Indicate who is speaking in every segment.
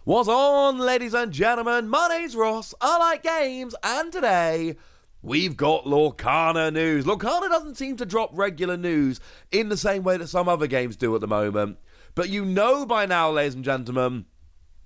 Speaker 1: What's on, ladies and gentlemen? My name's Ross, I like games, and today we've got Lorcana news. Lorcana doesn't seem to drop regular news in the same way that some other games do at the moment. But you know by now, ladies and gentlemen,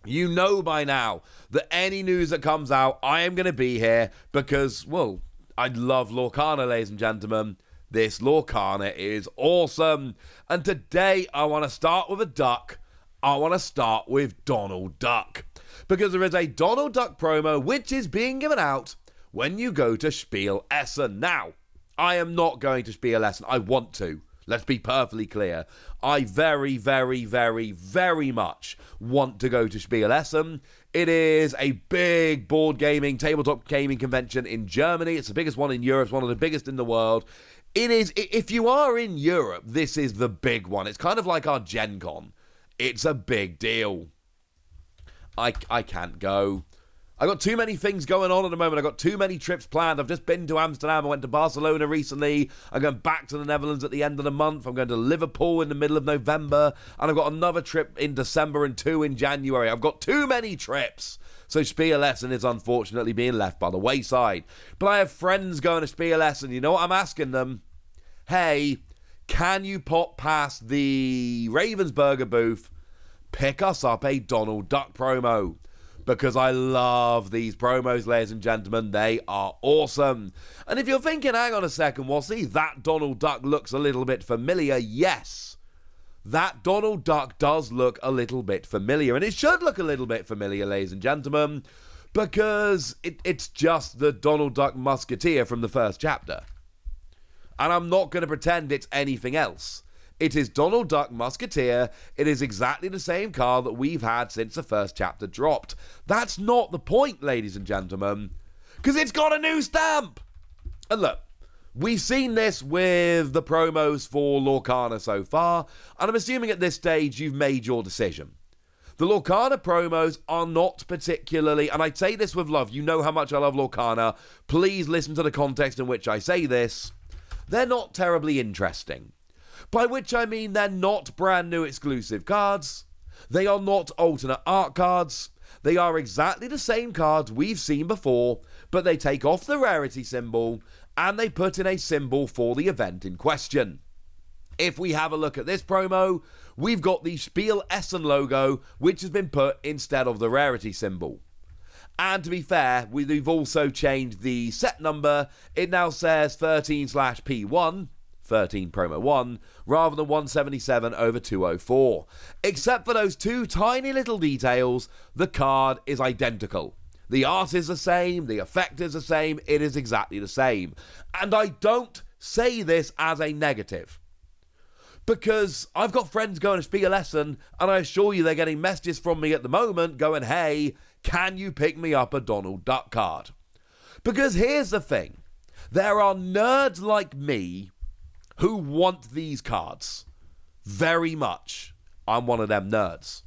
Speaker 1: you know by now that any news that comes out, I am going to be here because, well, I love Lorcana, ladies and gentlemen. This Lorcana is awesome. And today I want to start with a duck. I want to start with Donald Duck, because there is a Donald Duck promo which is being given out when you go to Spiel Essen. Now, I am not going to Spiel Essen. I want to. Let's be perfectly clear. I very, very, very, very much want to go to Spiel Essen. It is a big board gaming, tabletop gaming convention in Germany. It's the biggest one in Europe. It's one of the biggest in the world. It is, if you are in Europe, this is the big one. It's kind of like our Gen Con. It's a big deal. I can't go. I got too many things going on at the moment. I got too many trips planned. I've just been to Amsterdam. I went to Barcelona recently. I'm going back to the Netherlands at the end of the month. I'm going to Liverpool in the middle of November. And I've got another trip in December and 2 in January. I've got too many trips. So Spiel Essen is unfortunately being left by the wayside. But I have friends going to Spiel Essen. You know what I'm asking them? Hey, can you pop past the Ravensburger booth, pick us up a Donald Duck promo? Because I love these promos, ladies and gentlemen. They are awesome. And if you're thinking, hang on a second, well, see, that Donald Duck looks a little bit familiar. Yes, that Donald Duck does look a little bit familiar. And it should look a little bit familiar, ladies and gentlemen, because it's just the Donald Duck Musketeer from the first chapter. And I'm not going to pretend it's anything else. It is Donald Duck Musketeer. It is exactly the same card that we've had since the first chapter dropped. That's not the point, ladies and gentlemen, because it's got a new stamp. And look, we've seen this with the promos for Lorcana so far, and I'm assuming at this stage you've made your decision. The Lorcana promos are not particularly, and I say this with love, you know how much I love Lorcana. Please listen to the context in which I say this. They're not terribly interesting. By which I mean they're not brand new exclusive cards. They are not alternate art cards. They are exactly the same cards we've seen before, but they take off the rarity symbol and they put in a symbol for the event in question. If we have a look at this promo, we've got the Spiel Essen logo, which has been put instead of the rarity symbol. And to be fair, we've also changed the set number. It now says 13/P1, 13 promo 1, rather than 177 over 204. Except for those two tiny little details, the card is identical. The art is the same, the effect is the same, it is exactly the same. And I don't say this as a negative, because I've got friends going to Spiel Essen, and I assure you they're getting messages from me at the moment going, hey, can you pick me up a Donald Duck card? Because here's the thing. There are nerds like me who want these cards very much. I'm one of them nerds.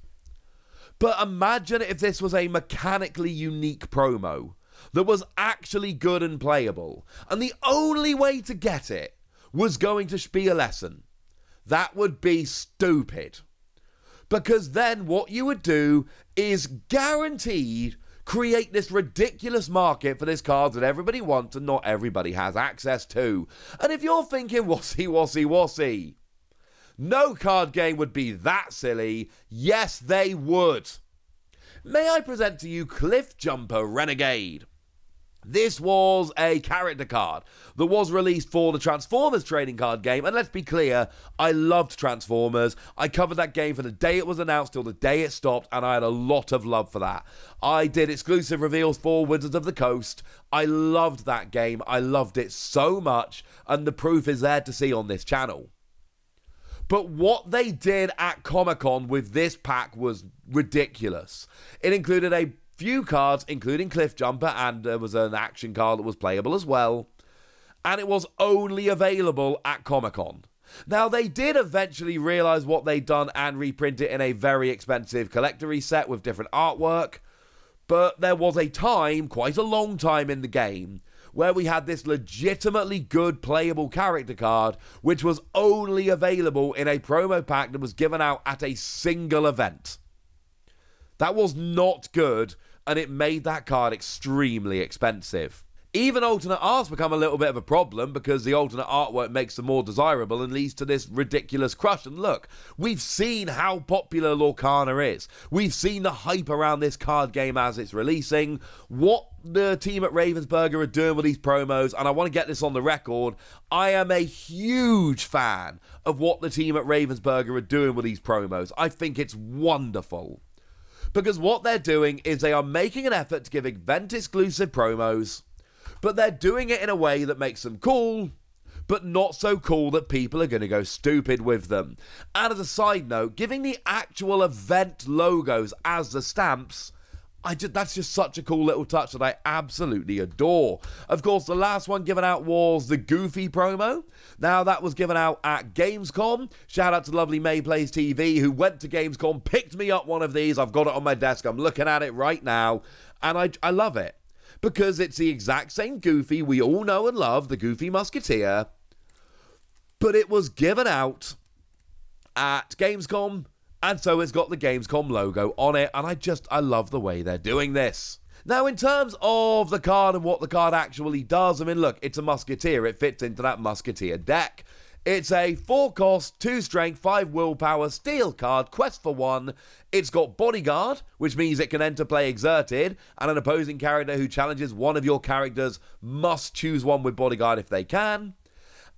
Speaker 1: But imagine if this was a mechanically unique promo that was actually good and playable, and the only way to get it was going to Spiel Essen. That would be stupid. Because then what you would do is guaranteed create this ridiculous market for this card that everybody wants and not everybody has access to. And if you're thinking, wassy, no card game would be that silly. Yes, they would. May I present to you Cliff Jumper Renegade? This was a character card that was released for the Transformers trading card game, and let's be clear, I loved Transformers. I covered that game from the day it was announced till the day it stopped, and I had a lot of love for that. I did exclusive reveals for Wizards of the Coast. I loved that game. I loved it so much, and the proof is there to see on this channel. But what they did at Comic-Con with this pack was ridiculous. It included a few cards, including Cliff Jumper, and there was an action card that was playable as well. And it was only available at Comic-Con. Now, they did eventually realize what they'd done and reprint it in a very expensive collector set with different artwork. But there was a time, quite a long time in the game, where we had this legitimately good playable character card, which was only available in a promo pack that was given out at a single event. That was not good, and it made that card extremely expensive. Even alternate art's become a little bit of a problem because the alternate artwork makes them more desirable and leads to this ridiculous crush. And look, we've seen how popular Lorcana is. We've seen the hype around this card game as it's releasing. What the team at Ravensburger are doing with these promos, and I want to get this on the record, I am a huge fan of what the team at Ravensburger are doing with these promos. I think it's wonderful. Because what they're doing is they are making an effort to give event-exclusive promos, but they're doing it in a way that makes them cool, but not so cool that people are going to go stupid with them. And as a side note, giving the actual event logos as the stamps, that's just such a cool little touch that I absolutely adore. Of course, the last one given out was the Goofy promo. Now, that was given out at Gamescom. Shout out to lovely May Plays TV, who went to Gamescom, picked me up one of these. I've got it on my desk. I'm looking at it right now, and I love it. Because it's the exact same Goofy we all know and love, the Goofy Musketeer, but it was given out at Gamescom, and so it's got the Gamescom logo on it, and I love the way they're doing this. Now, in terms of the card and what the card actually does, I mean, look, it's a Musketeer. It fits into that Musketeer deck. It's a 4-cost, 2 strength, 5 willpower steel card, quest for 1. It's got bodyguard, which means it can enter play exerted, and an opposing character who challenges one of your characters must choose one with bodyguard if they can.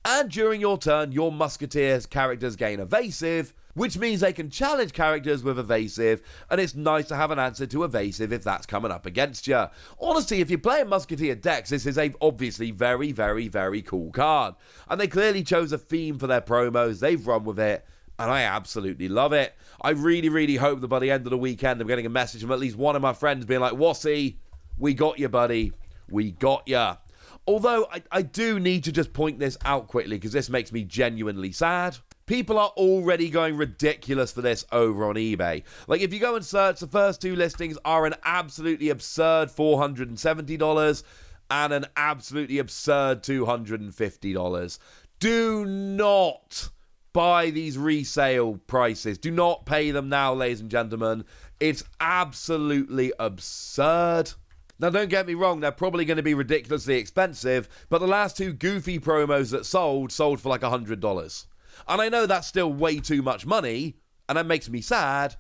Speaker 1: And during your turn, your Musketeer's characters gain evasive, which means they can challenge characters with evasive, and it's nice to have an answer to evasive if that's coming up against you. Honestly, if you're playing Musketeer decks, this is a obviously very, very, very cool card. And they clearly chose a theme for their promos, they've run with it, and I absolutely love it. I really, really hope that by the end of the weekend I'm getting a message from at least one of my friends being like, Wassy, we got you, buddy. We got you. Although, I do need to just point this out quickly because this makes me genuinely sad. People are already going ridiculous for this over on eBay. Like, if you go and search, the first 2 listings are an absolutely absurd $470 and an absolutely absurd $250. Do not buy these resale prices. Do not pay them now, ladies and gentlemen. It's absolutely absurd. Now, don't get me wrong, they're probably going to be ridiculously expensive, but the last 2 Goofy promos that sold for like $100. And I know that's still way too much money, and that makes me sad,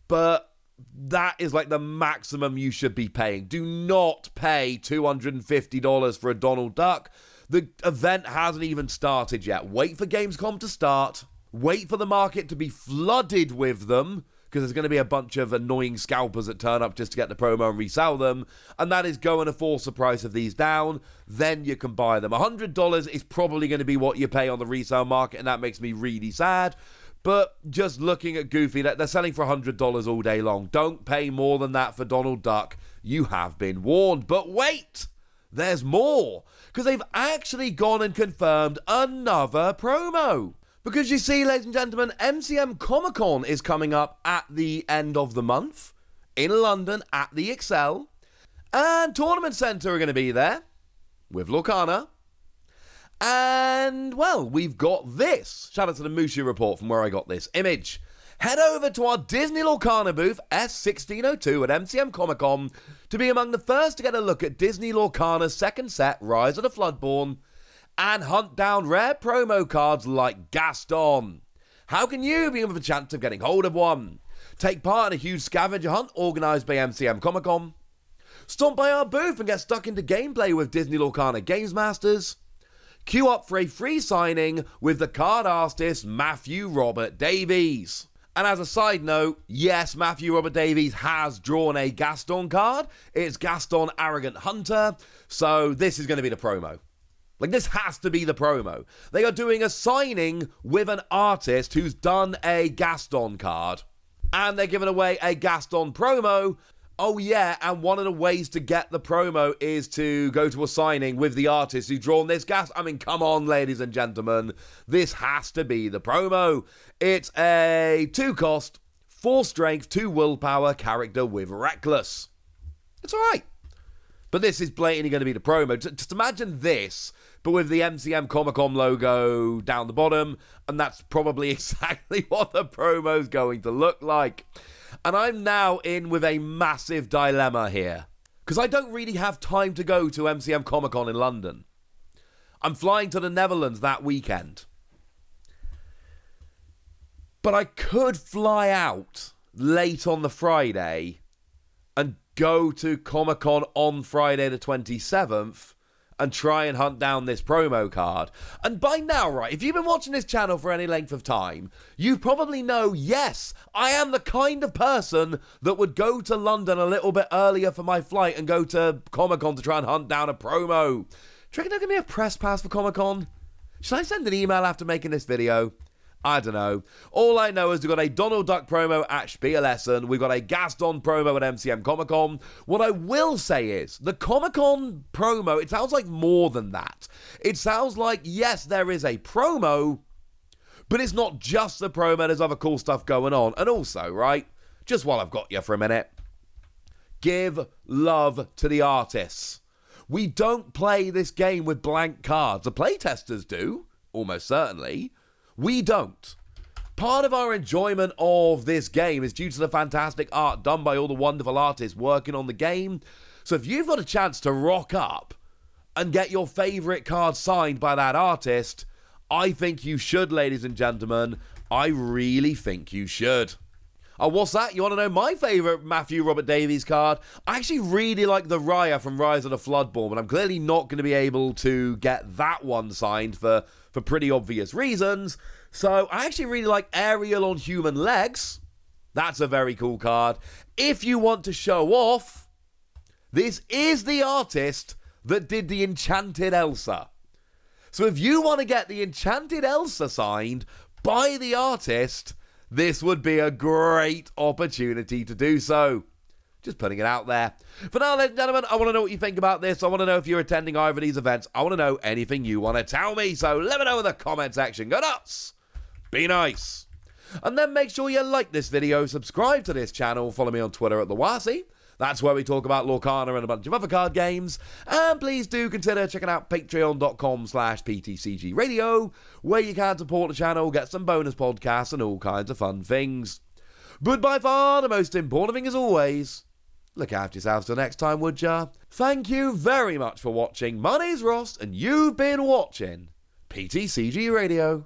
Speaker 1: but that is like the maximum you should be paying. Do not pay $250 for a Donald Duck. The event hasn't even started yet. Wait for Gamescom to start. Wait for the market to be flooded with them, because there's going to be a bunch of annoying scalpers that turn up just to get the promo and resell them, and that is going to force the price of these down. Then you can buy them. $100 is probably going to be what you pay on the resale market, and that makes me really sad. But just looking at Goofy, they're selling for $100 all day long. Don't pay more than that for Donald Duck. You have been warned. But wait! There's more! Because they've actually gone and confirmed another promo. Because you see, ladies and gentlemen, MCM ComicCon is coming up at the end of the month in London at the Excel. And Tournament Centre are going to be there with Lorcana. And, well, we've got this. Shout out to the Mushi report from where I got this image. Head over to our Disney Lorcana booth, S1602 at MCM ComicCon, to be among the first to get a look at Disney Lorcana's second set, Rise of the Floodborn, and hunt down rare promo cards like Gaston. How can you be with a chance of getting hold of one? Take part in a huge scavenger hunt organised by MCM ComicCon. Stomp by our booth and get stuck into gameplay with Disney Lorcana Games Masters. Queue up for a free signing with the card artist Matthew Robert Davies. And as a side note, yes, Matthew Robert Davies has drawn a Gaston card. It's Gaston Arrogant Hunter. So this is going to be the promo. Like, this has to be the promo. They are doing a signing with an artist who's done a Gaston card. And they're giving away a Gaston promo. Oh, yeah, and one of the ways to get the promo is to go to a signing with the artist who's drawn this Gaston. I mean, come on, ladies and gentlemen. This has to be the promo. It's a 2-cost, 4 strength, 2 willpower character with Reckless. It's all right. But this is blatantly going to be the promo. Just imagine this, but with the MCM ComicCon logo down the bottom, and that's probably exactly what the promo's going to look like. And I'm now in with a massive dilemma here. Because I don't really have time to go to MCM ComicCon in London. I'm flying to the Netherlands that weekend. But I could fly out late on the Friday and go to Comic-Con on Friday the 27th and try and hunt down this promo card. And by now, right, if you've been watching this channel for any length of time, you probably know, yes, I am the kind of person that would go to London a little bit earlier for my flight and go to Comic-Con to try and hunt down a promo. Do you reckon they'll give me a press pass for Comic-Con? Should I send an email after making this video? I don't know. All I know is we've got a Donald Duck promo at Spiel Essen. We've got a Gaston promo at MCM ComicCon. What I will say is, the Comic-Con promo, it sounds like more than that. It sounds like, yes, there is a promo, but it's not just the promo. There's other cool stuff going on. And also, right, just while I've got you for a minute, give love to the artists. We don't play this game with blank cards. The playtesters do, almost certainly. We don't. Part of our enjoyment of this game is due to the fantastic art done by all the wonderful artists working on the game. So if you've got a chance to rock up and get your favourite card signed by that artist, I think you should, ladies and gentlemen. I really think you should. Oh, what's that? You want to know my favourite Matthew Robert Davies card? I actually really like the Raya from Rise of the Floodborn, but I'm clearly not going to be able to get that one signed for pretty obvious reasons. So I actually really like Ariel on Human Legs. That's a very cool card. If you want to show off, this is the artist that did the Enchanted Elsa. So if you want to get the Enchanted Elsa signed by the artist, this would be a great opportunity to do so. Just putting it out there. For now, ladies and gentlemen, I want to know what you think about this. I want to know if you're attending either of these events. I want to know anything you want to tell me. So let me know in the comment section. Go nuts. Be nice. And then make sure you like this video, subscribe to this channel, follow me on Twitter at TheWasi. That's where we talk about Lorcana and a bunch of other card games. And please do consider checking out patreon.com/PTCGradio, where you can support the channel, get some bonus podcasts and all kinds of fun things. But by far, the most important thing as always, look after yourselves till next time, would ya? Thank you very much for watching. My name's Ross, and you've been watching PTCG Radio.